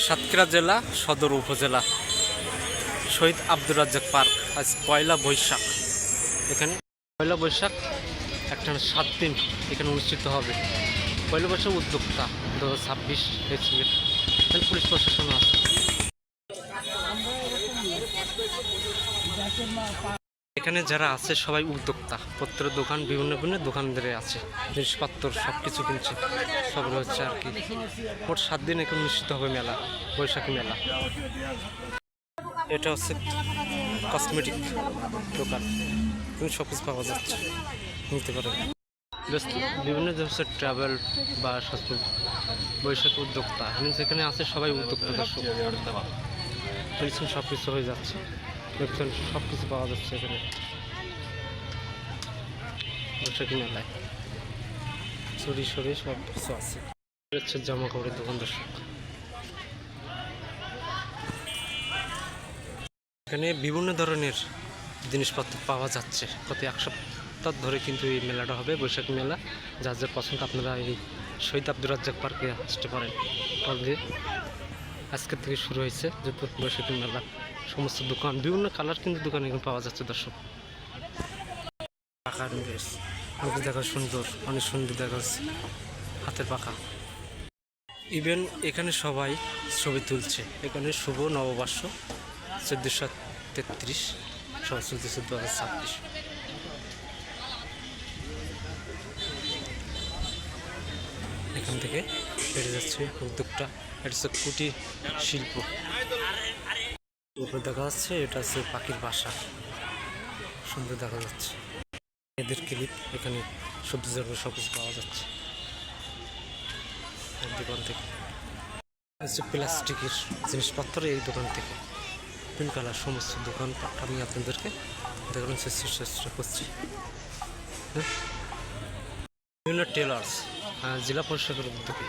সাতক্ষীরা জেলা সদর উপজেলা শহীদ আব্দুর রাজ্জাক পার্ক। আজ পয়লা বৈশাখ, এখানে পয়লা বৈশাখ একটানা 7 দিন এখানে অনুষ্ঠিত হবে। পয়লা বৈশাখ উদ্যোক্তা 2026 এপ্রিল এখানে পুলিশ প্রশাসন আছে। এখানে যারা আছে সবাই উদ্যোক্তা, পত্রের দোকান, বিভিন্ন বিভিন্ন দোকানদারে আছে, জিনিসপত্র সব কিছু কিনছে, সব রয়েছে আর কি। মোট 7 দিন এখানে অনুষ্ঠিত হবে মেলা, বৈশাখী মেলা। এটা হচ্ছে কসমেটিক দোকান, কিন্তু সব কিছু পাওয়া যাচ্ছে, নিতে পারেন। বিভিন্ন ধরনের ট্রাভেল বা বৈশাখী উদ্যোক্তা যেখানে আছে সবাই উদ্যোক্তা, দর্শক মেডিসিন সব কিছু হয়ে যাচ্ছে, দেখছেন সব কিছু পাওয়া যাচ্ছে এখানে বৈশাখী মেলায়। চুরি সরি সব কিছু আছে, হচ্ছে জামা কাপড়ের দোকান। দর্শক এখানে বিভিন্ন ধরনের জিনিসপত্র পাওয়া যাচ্ছে। গত 1 সপ্তাহ ধরে কিন্তু এই মেলাটা হবে, বৈশাখী মেলা। যার যার পছন্দ আপনারা এই শহীদ আব্দুর রাজ্জাক পার্কে আসতে পারেন। আজকের থেকে শুরু হয়েছে যেহেতু বৈশাখী মেলা, সমস্ত দোকান বিভিন্ন কালার কিন্তু দোকান এখানে পাওয়া যাচ্ছে। দর্শক পাখা দেখা সুন্দর, অনেক সুন্দর দেখা যাচ্ছে, হাতের পাখা। ইভেন এখানে সবাই ছবি তুলছে। এখানে শুভ নববর্ষ 1433 সব চলতেছে 2026। এখান থেকে বেড়ে যাচ্ছে উদ্যোগটা। এটা হচ্ছে কুটির শিল্প। উপরে দেখা যাচ্ছে এটা হচ্ছে পাখির বাসা, সুন্দর দেখা যাচ্ছে। এদের ক্লিপ, এখানে সবজি সব কিছু পাওয়া যাচ্ছে দোকান থেকে। হচ্ছে প্লাস্টিকের জিনিসপত্র এই দোকান থেকে। পিঙ্ক কালার সমস্ত দোকানপাট আমি আপনাদেরকে দেখানোর চেষ্টা করছি। বিভিন্ন টেলার্স জেলা পরিষদের উদ্যোগে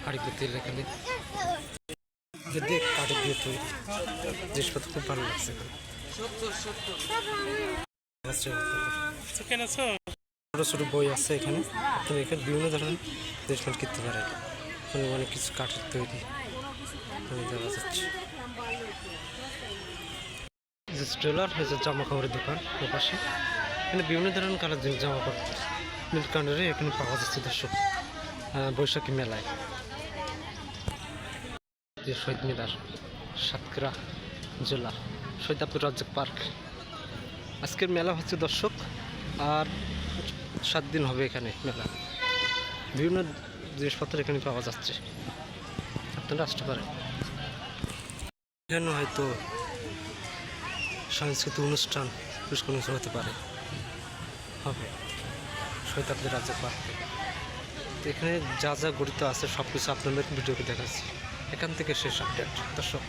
হাড়ি তেল এখানে কাঠের দিয়ে তৈরি জিনিসপত্র খুব ভালো লাগছে। ছোটো ছোটো বই আছে এখানে, আপনি এখানে বিভিন্ন ধরনের জিনিসপত্র কিনতে পারেন। অনেক কিছু কাঠের তৈরি দেখা যাচ্ছে। টেলার হয়েছে জামা কাপড়ের দোকান ও পাশে। এখানে বিভিন্ন ধরনের কালার জামা কাপড় নীল কালারে এখানে পাওয়া যাচ্ছে। দর্শক বৈশাখী মেলায় যে শহীদ মিনার, সাতক্ষীরা জেলা শহীদ আব্দুর রাজ্জাক পার্ক। আজকের মেলা হচ্ছে দর্শক, আর 7 দিন হবে এখানে মেলা। বিভিন্ন জিনিসপত্র এখানে পাওয়া যাচ্ছে, আপনারা আসতে পারেন। এখানে হয়তো সাংস্কৃতিক অনুষ্ঠান, পুরস্কার অনুষ্ঠান হতে পারে, হবে শহীদ আব্দুর রাজ্জাক পার্কে। তো এখানে যা যা গঠিত আছে সব কিছু আপনাদের ভিডিওকে দেখাচ্ছি। এখান থেকে শেষ আপডেট দর্শক।